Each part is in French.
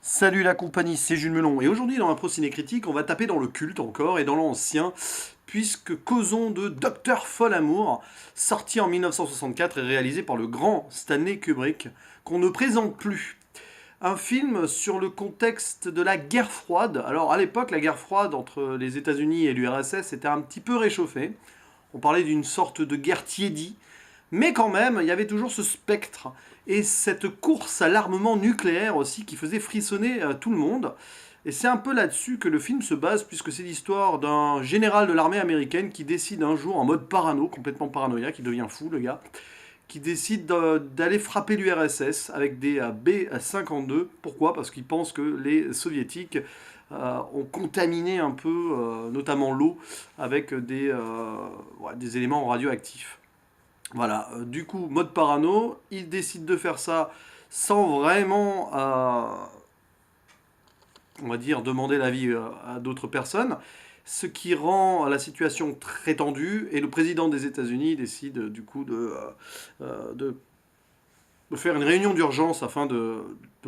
Salut la compagnie, c'est Jules Melon. Et aujourd'hui, dans l'impro cinécritique, on va taper dans le culte encore et dans l'ancien, puisque causons de Docteur Folamour, sorti en 1964 et réalisé par le grand Stanley Kubrick, qu'on ne présente plus. Un film sur le contexte de la guerre froide. Alors à l'époque, la guerre froide entre les États-Unis et l'URSS était un petit peu réchauffée. On parlait d'une sorte de guerre tiédie, mais quand même, il y avait toujours ce spectre et cette course à l'armement nucléaire aussi qui faisait frissonner tout le monde. Et c'est un peu là-dessus que le film se base, puisque c'est l'histoire d'un général de l'armée américaine qui décide un jour, en mode parano, complètement paranoïaque, qui devient fou le gars, qui décide d'aller frapper l'URSS avec des B-52. Pourquoi? Parce qu'il pense que les soviétiques ont contaminé un peu, notamment l'eau, avec des éléments radioactifs. Voilà, du coup, mode parano, il décide de faire ça sans vraiment, on va dire, demander l'avis à d'autres personnes, ce qui rend la situation très tendue, et le président des États-Unis décide du coup de faire une réunion d'urgence afin de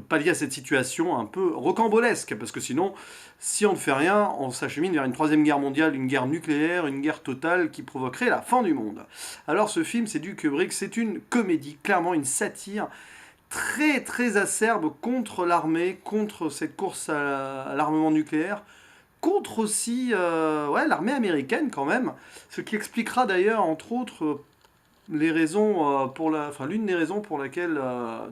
pallier à cette situation un peu rocambolesque, parce que sinon, si on ne fait rien, on s'achemine vers une troisième guerre mondiale, une guerre nucléaire, une guerre totale qui provoquerait la fin du monde. Alors ce film, c'est du Kubrick, c'est une comédie, clairement une satire, très très acerbe contre l'armée, contre cette course à l'armement nucléaire, contre aussi l'armée américaine quand même, ce qui expliquera d'ailleurs entre autres les raisons l'une des raisons pour laquelle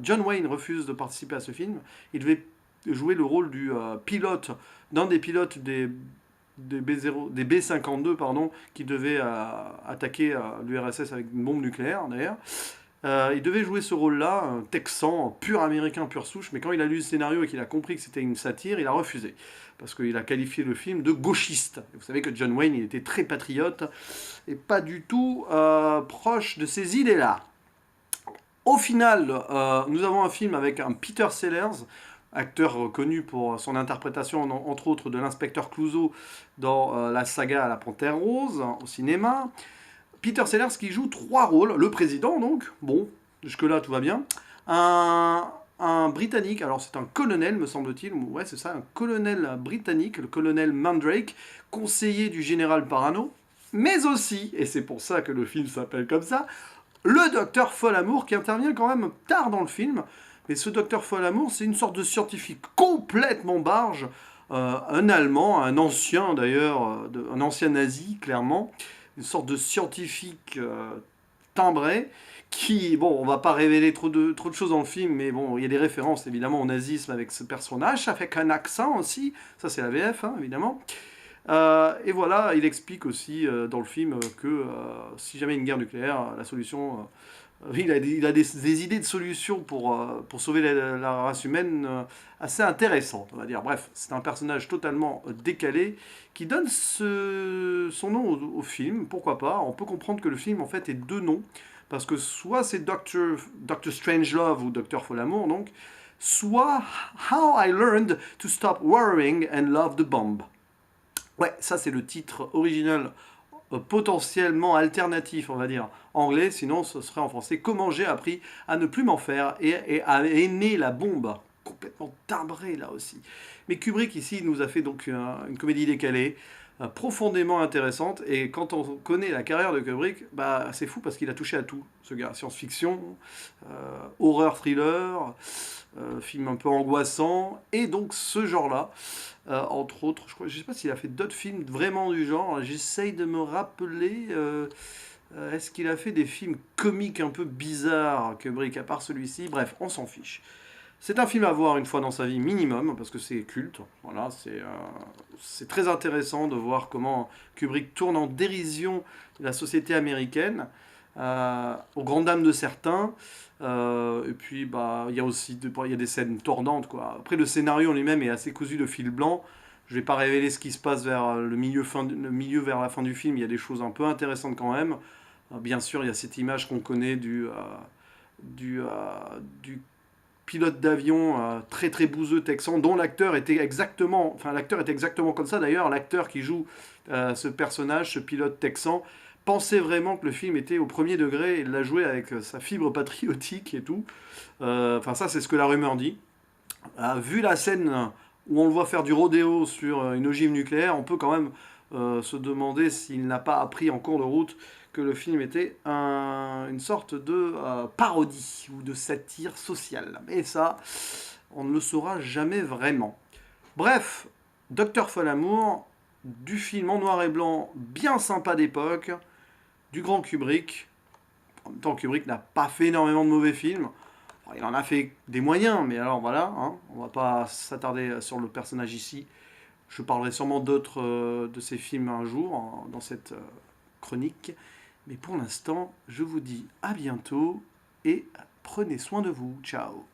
John Wayne refuse de participer à ce film. Il devait jouer le rôle du pilote, d'un des pilotes des B-52 pardon, qui devait attaquer l'URSS avec une bombe nucléaire d'ailleurs. Il devait jouer ce rôle-là, un texan, pur américain, pur souche, mais quand il a lu le scénario et qu'il a compris que c'était une satire, il a refusé. Parce qu'il a qualifié le film de gauchiste. Et vous savez que John Wayne, il était très patriote et pas du tout proche de ces idées-là. Au final, nous avons un film avec un Peter Sellers, acteur connu pour son interprétation, entre autres, de l'inspecteur Clouseau dans la saga La Panthère Rose, au cinéma. Peter Sellers qui joue trois rôles. Le président, donc, bon, jusque-là tout va bien. Un Britannique, alors c'est un colonel, me semble-t-il, ouais, c'est ça, un colonel britannique, le colonel Mandrake, conseiller du général Parano, mais aussi, et c'est pour ça que le film s'appelle comme ça, le docteur Folamour qui intervient quand même tard dans le film. Mais ce docteur Folamour, c'est une sorte de scientifique complètement barge, un Allemand, un ancien d'ailleurs, un ancien nazi, clairement, une sorte de scientifique timbré, qui, bon, on va pas révéler trop de choses dans le film, mais bon, il y a des références évidemment au nazisme avec ce personnage, avec un accent aussi, ça c'est la VF, hein, évidemment. Et voilà, il explique aussi dans le film que si jamais une guerre nucléaire, la solution, il a des idées de solutions pour sauver la race humaine assez intéressantes, on va dire. Bref, c'est un personnage totalement décalé qui donne son nom au film, pourquoi pas. On peut comprendre que le film en fait est deux noms, parce que soit c'est Doctor Strangelove ou Docteur Folamour, donc, soit How I Learned to Stop Worrying and Love the Bomb. Ouais, ça c'est le titre original potentiellement alternatif, on va dire, anglais, sinon ce serait en français Comment j'ai appris à ne plus m'en faire et à aimer la bombe. Complètement timbré là aussi. Mais Kubrick ici nous a fait donc une comédie décalée, profondément intéressante, et quand on connaît la carrière de Kubrick, bah, c'est fou parce qu'il a touché à tout, ce gars. Science-fiction, horreur, thriller, film un peu angoissant, et donc ce genre-là. Entre autres, je ne sais pas s'il a fait d'autres films vraiment du genre. J'essaye de me rappeler. Est-ce qu'il a fait des films comiques un peu bizarres, Kubrick, à part celui-ci? Bref, on s'en fiche. C'est un film à voir une fois dans sa vie minimum, parce que c'est culte. Voilà, c'est très intéressant de voir comment Kubrick tourne en dérision la société américaine, aux grandes dames de certains. Et puis, bah, il y a aussi il y a des scènes tordantes, quoi. Après, le scénario en lui-même est assez cousu de fil blanc. Je vais pas révéler ce qui se passe vers le milieu vers la fin du film. Il y a des choses un peu intéressantes quand même. Bien sûr, il y a cette image qu'on connaît du, euh, du pilote d'avion très très bouseux texan, dont l'acteur était exactement, enfin l'acteur est exactement comme ça d'ailleurs. L'acteur qui joue ce personnage, ce pilote texan, pensait vraiment que le film était au premier degré et l'a joué avec sa fibre patriotique et tout. Enfin ça c'est ce que la rumeur dit. Vu la scène où on le voit faire du rodéo sur une ogive nucléaire, on peut quand même se demander s'il n'a pas appris en cours de route que le film était une sorte de parodie ou de satire sociale. Mais ça, on ne le saura jamais vraiment. Bref, Docteur Folamour, du film en noir et blanc bien sympa d'époque, du grand Kubrick. En même temps, Kubrick n'a pas fait énormément de mauvais films. Bon, il en a fait des moyens, mais alors voilà, hein, on va pas s'attarder sur le personnage ici. Je parlerai sûrement d'autres de ces films un jour dans cette chronique. Mais pour l'instant, je vous dis à bientôt et prenez soin de vous. Ciao.